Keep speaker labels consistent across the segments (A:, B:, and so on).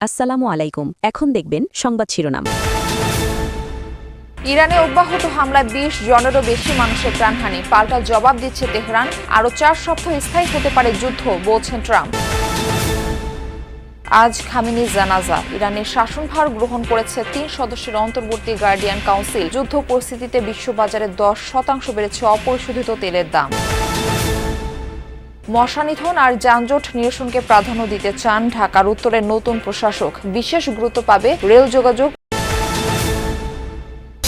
A: আসসালামু আলাইকুম। এখন দেখবেন সংবাদ শিরোনাম।
B: ইরানে অব্যাহত হামলায় ২০ জনেরও বেশি মানুষের প্রাণহানি, পাল্টা জবাব দিচ্ছে তেহরান। আরও ৪ সপ্তাহ স্থায়ী হতে পারে যুদ্ধ, বলছেন ট্রাম্প। আজ খামেনির জানাজা। ইরানের শাসনভার গ্রহণ করেছে ৩ সদস্যের অন্তর্বর্তী গার্ডিয়ান কাউন্সিল। যুদ্ধ পরিস্থিতিতে বিশ্ববাজারে ১০% বেড়েছে অপরিশোধিত তেলের দাম। মশা নিধন আর যানজট নিরসনকে প্রাধান্য দিতে চান ঢাকার উত্তরের নতুন প্রশাসক। বিশেষ গুরুত্ব পাবে রেল যোগাযোগ।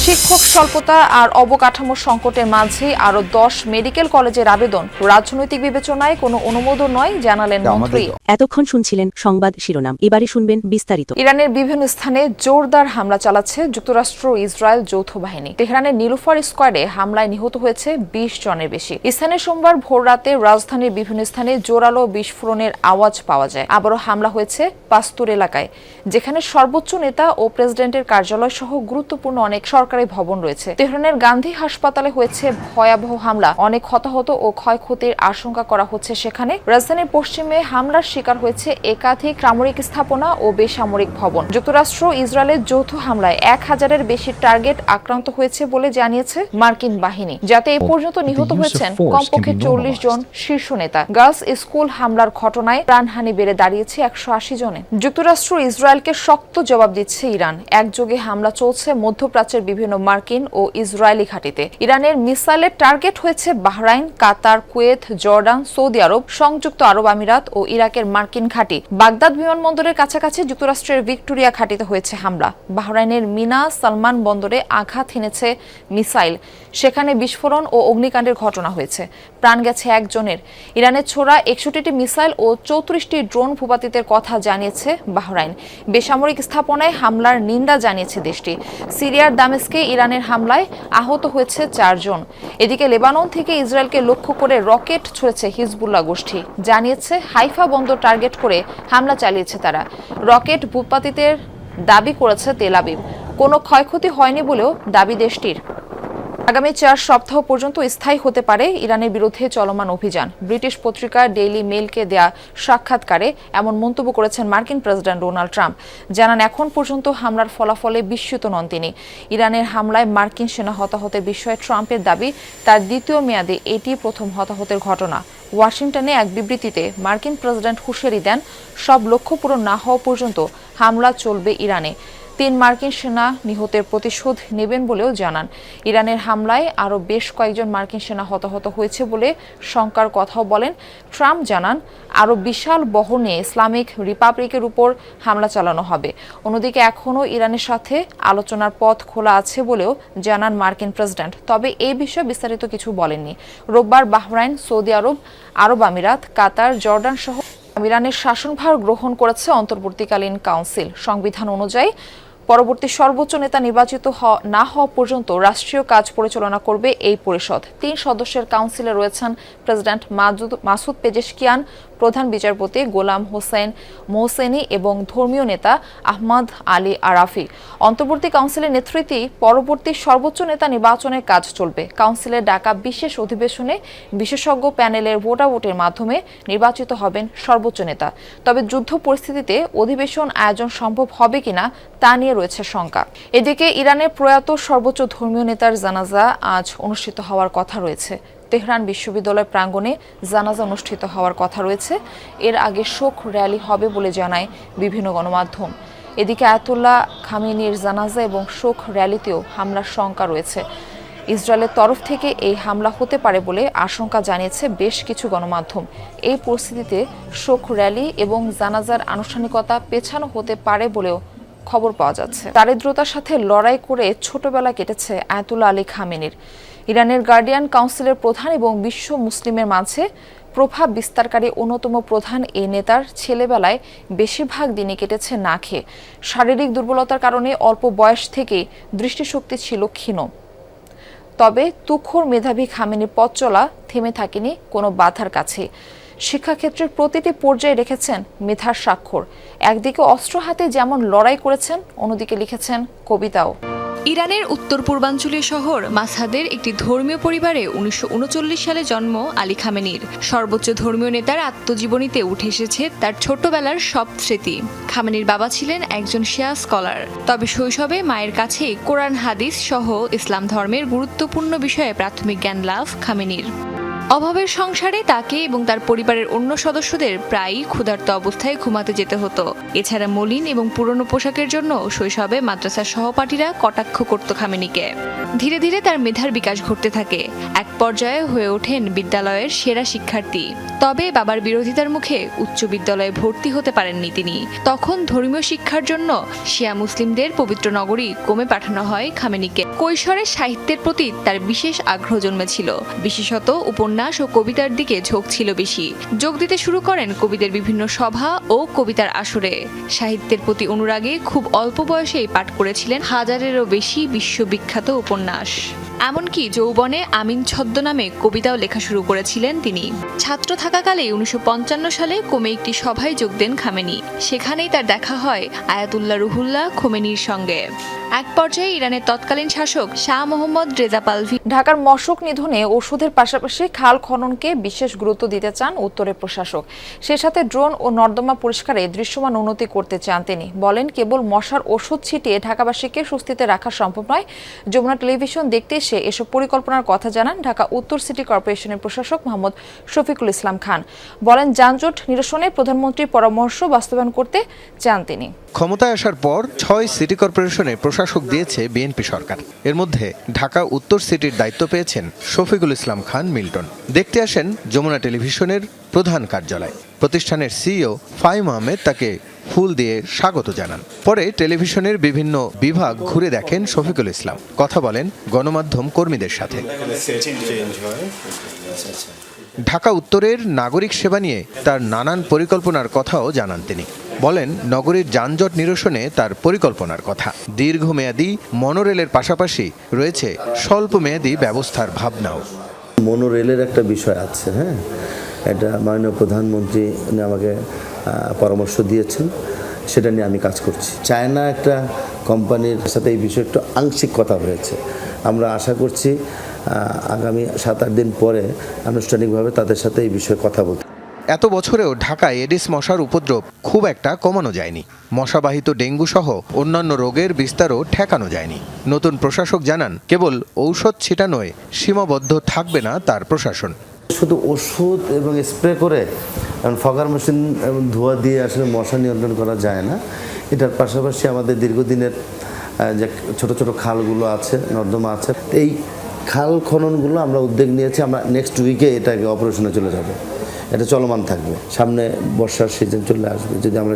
B: শিক্ষক স্বল্পতা আর অবকাঠামো সংকটের মাঝে আরো ১০ মেডিকেল কলেজের আবেদন। রাজনৈতিক বিবেচনায় কোনো অনুমোদন নয়, জানালেন মন্ত্রী।
A: এতক্ষণ শুনছিলেন সংবাদ শিরোনাম, এবারে শুনবেন বিস্তারিত।
B: ইরানের বিভিন্ন স্থানে জোরদার হামলা চালাচ্ছে যুক্তরাষ্ট্র ও ইসরায়েল যৌথ বাহিনী। তেহরানের নীলুফার স্কোয়ারে হামলায় নিহত হয়েছে ২০ জনের বেশি। স্থানে সোমবার ভোররাতে রাজধানীর বিভিন্ন স্থানে জোরালো বিস্ফোরণের আওয়াজ পাওয়া যায়। আবারও হামলা হয়েছে পাস্তুর এলাকায়, যেখানে সর্বোচ্চ নেতা ও প্রেসিডেন্টের কার্যালয় সহ গুরুত্বপূর্ণ অনেক সরকারি ভবন রয়েছে। তেহরানের গান্ধী হাসপাতালে হয়েছে ভয়াবহ হামলা, অনেক হতাহত ও ক্ষয়ক্ষতির আশঙ্কা করা হচ্ছে সেখানে। রাজধানীর পশ্চিমে হামলার শিকার হয়েছে একাধিক সামরিক স্থাপনা ও বেসামরিক ভবন। যুক্তরাষ্ট্র ইসরায়েলের যৌথ হামলায় ১,০০০-এর বেশি টার্গেট আক্রান্ত হয়েছে বলে জানিয়েছে মার্কিন বাহিনী, যাতে এ পর্যন্ত নিহত হয়েছেন কমপক্ষে ৪০ জন শীর্ষ নেতা। গার্লস স্কুল হামলার ঘটনায় প্রাণহানি বেড়ে দাঁড়িয়েছে ১৮০ জনে। যুক্তরাষ্ট্র ইসরায়েলকে শক্ত জবাব দিচ্ছে ইরান। একযোগে হামলা চলছে মধ্যপ্রাচ্যের বিভিন্ন মার্কিন ও ইসরায়েলি ঘাঁটিতে। ইরানের মিসাইলের টার্গেট হয়েছে বাহরাইন, কাতার, কুয়েত, জর্ডান, সৌদি আরব, সংযুক্ত আরব আমিরাত ও ইরাকের মার্কিন ঘাঁটি। বাগদাদ বিমানবন্দরের কাছাকাছি যুক্তরাষ্ট্রের ভিক্টোরিয়া ঘাঁটিতে হয়েছে হামলা। বাহরাইনের মিনা সালমান বন্দরে আঘাত হেনেছে মিসাইল, সেখানে বিস্ফোরণ ও অগ্নিকাণ্ডের ঘটনা হয়েছে। প্রাণ গেছে একজনের। ইরানের ছোড়া ৬১টি মিসাইল ও ৩৪টি ড্রোন ভূপাতিতের কথা জানিয়েছে বাহরাইন। বেসামরিক স্থাপনায় হামলার নিন্দা জানিয়েছে দেশটি। সিরিয়ার দামেস্কে ইরানের হামলায় আহত হয়েছে ৪ জন। এদিকে লেবানন থেকে ইসরায়েলকে লক্ষ্য করে রকেট ছুড়েছে হিজবুল্লাহ গোষ্ঠী, জানিয়েছে হাইফা বন্দর টার্গেট করে হামলা চালিয়েছে তারা। রকেট ভূপাতিতের দাবি করেছে তেল আবিব। কোনো ক্ষয়ক্ষতি হয়নি বলেও দাবি দেশটির। আগামী ৪ সপ্তাহ পর্যন্ত স্থায়ী হতে পারে ইরানের বিরুদ্ধে চলমান অভিযান। ব্রিটিশ পত্রিকা ডেইলি মেইলকে দেয়া সাক্ষাৎকারে এমন মন্তব্য করেছেন মার্কিন প্রেসিডেন্ট ডোনাল্ড ট্রাম্প। জানান, এখন পর্যন্ত হামলার ফলাফলে বিস্মিত নন তিনি। ইরানের হামলায় মার্কিন সেনা হতাহতের বিষয়ে ট্রাম্পের দাবি, তার দ্বিতীয় মেয়াদে এটি প্রথম হতাহতের ঘটনা। ওয়াশিংটনে এক বিবৃতিতে মার্কিন প্রেসিডেন্ট হুঁশিয়ারি দেন, সব লক্ষ্য পূরণ না হওয়া পর্যন্ত হামলা চলবে ইরানে। ৩ মার্কিন সেনা নিহতের প্রতিশোধ নেবেন বলেও জানান। ইরানের হামলায় আরও বেশ কয়েকজন মার্কিন সেনা হতাহত হয়েছে বলে শঙ্কার কথাও বলেন ট্রাম্প। জানান, আরও বিশাল বহর নিয়ে ইসলামিক রিপাবলিকের উপর হামলা চালানো হবে। অন্যদিকে এখনও ইরানের সাথে আলোচনার পথ খোলা আছে বলেও জানান মার্কিন প্রেসিডেন্ট, তবে এই বিষয়ে বিস্তারিত কিছু বলেননি। রোববার বাহরাইন, সৌদি আরব, আরব আমিরাত, কাতার, জর্ডান সহ ইরানের শাসনভার গ্রহণ করেছে অন্তর্বর্তীকালীন কাউন্সিল। সংবিধান অনুযায়ী পরবর্তী সর্বোচ্চ নেতা নির্বাচিত না হওয়া পর্যন্ত রাষ্ট্রীয় কাজ পরিচালনা করবে এই পরিষদ। ৩ সদস্যের কাউন্সিলে রয়েছেন প্রেসিডেন্ট মাসুদ পেজেশকিয়ান, প্রধান বিচারপতি গোলাম হোসেন মোহসেনি এবং ধর্মীয় নেতা আহমদ আলী আরাফি। অন্তর্বর্তী কাউন্সিলের নেতৃত্বে পরবর্তী সর্বোচ্চ নেতা নির্বাচনের কাজ চলবে। কাউন্সিলের ডাকা বিশেষ অধিবেশনে বিশেষজ্ঞ প্যানেলের ভোটাভুটির মাধ্যমে নির্বাচিত হবেন সর্বোচ্চ নেতা। তবে যুদ্ধ পরিস্থিতিতে অধিবেশন আয়োজন সম্ভব হবে কিনা তা নিয়ে রয়েছে শঙ্কা। এদিকে ইরানের প্রয়াত সর্বোচ্চ ধর্মীয় নেতার জানাজা আজ অনুষ্ঠিত হওয়ার কথা রয়েছে। তেহরান বিশ্ববিদ্যালয় প্রাঙ্গণে জানাজা অনুষ্ঠিত হওয়ার কথা রয়েছে। এর আগে শোক র্যালি হবে বলে জানায় বিভিন্ন গণমাধ্যম। এদিকে আয়াতুল্লাহ খামেনির জানাজা এবং শোক র্যালিতেও হামলার শঙ্কা রয়েছে। ইসরায়েলের তরফ থেকে এই হামলা হতে পারে বলে আশঙ্কা জানিয়েছে বেশ কিছু গণমাধ্যম। এই পরিস্থিতিতে শোক র্যালি এবং জানাজার আনুষ্ঠানিকতা পেছানো হতে পারে বলেও খবর পাওয়া যাচ্ছে। দারিদ্রতার সাথে লড়াই করে ছোটবেলা কেটেছে আয়াতুল্লাহ আলী খামেনির। ইরানের গার্ডিয়ান কাউন্সিলের প্রধান এবং বিশ্ব মুসলিমের মাঝে প্রভাব বিস্তারকারী অন্যতম প্রধান এই নেতার ছেলেবেলায় বেশিরভাগ দিনই কেটেছে না খেয়ে। শারীরিক দুর্বলতার কারণে অল্প বয়স থেকেই দৃষ্টিশক্তি ছিল ক্ষীণ। তবে তুখোর মেধাবী খামেনির পথ চলা থেমে থাকেনি কোনো বাধার কাছে। শিক্ষাক্ষেত্রের প্রতিটি পর্যায়ে রেখেছেন মেধার স্বাক্ষর। একদিকে অস্ত্র হাতে যেমন লড়াই করেছেন, অন্যদিকে লিখেছেন কবিতাও।
C: ইরানের উত্তর পূর্বাঞ্চলীয় শহর মাসহাদের একটি ধর্মীয় পরিবারে 1939 সালে জন্ম আলী খামেনির। সর্বোচ্চ ধর্মীয় নেতার আত্মজীবনীতে উঠে এসেছে তার ছোটবেলার সব স্মৃতি। খামেনির বাবা ছিলেন একজন শিয়া স্কলার, তবে শৈশবে মায়ের কাছে কোরআন হাদিস সহ ইসলাম ধর্মের গুরুত্বপূর্ণ বিষয়ে প্রাথমিক জ্ঞান লাভ খামেনির। অভাবের সংসারে তাকে এবং তার পরিবারের অন্য সদস্যদের প্রায়ই ক্ষুধার্ত অবস্থায় ঘুমাতে যেতে হতো। এছাড়া মলিন এবং পুরনো পোশাকের জন্য শৈশবে মাদ্রাসার সহপাঠীরা কটাক্ষ করত খামেনিকে। ধীরে ধীরে তার মেধার বিকাশ ঘটতে থাকে। এক পর্যায়ে হয়ে ওঠেন বিদ্যালয়ের সেরা শিক্ষার্থী। তবে বাবার বিরোধিতার মুখে উচ্চ বিদ্যালয়ে ভর্তি হতে পারেননি তিনি। তখন ধর্মীয় শিক্ষার জন্য শিয়া মুসলিমদের পবিত্র নগরী কোমে পাঠানো হয় খামেনিকে। কৈশোরে সাহিত্যের প্রতি তার বিশেষ আগ্রহ জন্মেছিল, বিশেষত উপন্যাস ও কবিতার দিকে ঝোঁক ছিল বেশি। যোগ দিতে শুরু করেন কবিদের বিভিন্ন সভা ও কবিতার আসরে। সাহিত্যের প্রতি অনুরাগে খুব অল্প বয়সেই পাঠ করেছিলেন হাজারেরও বেশি বিশ্ববিখ্যাত উপন্যাস। এমনকি যৌবনে আমিন ছদ্মনামে কবিতাও লেখা শুরু করেছিলেন তিনি। ছাত্র থাকাকালে 1955 সালে কোমে একটি সভায় যোগ দেন খামেনি। সেখানেই তার দেখা হয় আয়াতুল্লাহ রুহুল্লাহ খোমেনির সঙ্গে। এক পর্যায়ে ইরানের তৎকালীন শাসক শাহ মোহাম্মদ রেজা পাহলভি
B: ঢাকার মশক নিধনে ওষুধের পাশাপাশি খাল খননকে বিশেষ গুরুত্ব দিতে চান উত্তরের প্রশাসক। সে সাথে ড্রোন ও নর্দমা পরিষ্কারে দৃশ্যমান উন্নতি করতে চান তিনি। বলেন, কেবল মশার ওষুধ ছিটিয়ে ঢাকাবাসীকে স্বস্তিতে রাখা সম্ভব নয়। যমুনা টেলিভিশন দেখতে এসে এসব পরিকল্পনার কথা জানান ঢাকা উত্তর সিটি কর্পোরেশনের প্রশাসক মোহাম্মদ শফিকুল ইসলাম খান। বলেন, যানজট নিরসনে প্রধানমন্ত্রীর পরামর্শ বাস্তবায়ন করতে চান তিনি।
D: ক্ষমতায় আসার পর 6 সিটি কর্পোরেশনে প্রশাসক দিয়েছে বিএনপি সরকার। এর মধ্যে ঢাকা উত্তর সিটির দায়িত্ব পেয়েছেন শফিকুল ইসলাম খান মিল্টন। দেখতে আসেন যমুনা টেলিভিশনের প্রধান কার্যালয়। প্রতিষ্ঠানের সিইও ফাহিম আহমেদ তাকে ফুল দিয়ে স্বাগত জানান। পরে টেলিভিশনের বিভিন্ন বিভাগ ঘুরে দেখেন শফিকুল ইসলাম, কথা বলেন গণমাধ্যম কর্মীদের সাথে। ঢাকা উত্তরের নাগরিক সেবা নিয়ে তার নানান পরিকল্পনার কথাও জানান তিনি। বলেন, নগরীর যানজট নিরসনে তার পরিকল্পনার কথা। দীর্ঘমেয়াদী মনোরেলের পাশাপাশি রয়েছে স্বল্পমেয়াদী ব্যবস্থার ভাবনাও।
E: মনোরেলের একটা বিষয় আছে, হ্যাঁ, এটা মাননীয় প্রধানমন্ত্রী আমাকে পরামর্শ দিয়েছেন, সেটা নিয়ে আমি কাজ করছি। চায়না একটা কোম্পানির সাথে এই বিষয়ে একটু আংশিক কথা হয়েছে। আমরা আশা করছি আগামী 7-8 দিন পরে আনুষ্ঠানিকভাবে তাদের সাথে এই বিষয়ে কথা বলতে।
D: এত বছরেও ঢাকায় এডিস মশার উপদ্রব খুব একটা কমানো যায়নি। মশাবাহিত ডেঙ্গু সহ অন্যান্য রোগের বিস্তারও ঠেকানো যায়নি। নতুন প্রশাসক জানান, কেবল ঔষধ ছিটানোয় সীমাবদ্ধ থাকবে না তার প্রশাসন।
E: শুধু ওষুধ এবং স্প্রে করে ফগার মেশিন এবং ধোঁয়া দিয়ে আসলে মশা নিয়ন্ত্রণ করা যায় না। এটার পাশাপাশি আমাদের দীর্ঘদিনের যে ছোট ছোট খালগুলো আছে, নর্দমা আছে, এই খাল খননগুলো আমরা উদ্যোগ নিয়েছি। আমরা নেক্সট উইকে এটাকে অপারেশনে চলে যাব। এটা চলমান থাকবে। সামনে বর্ষার সিজন চলে আসবে, যদি আমরা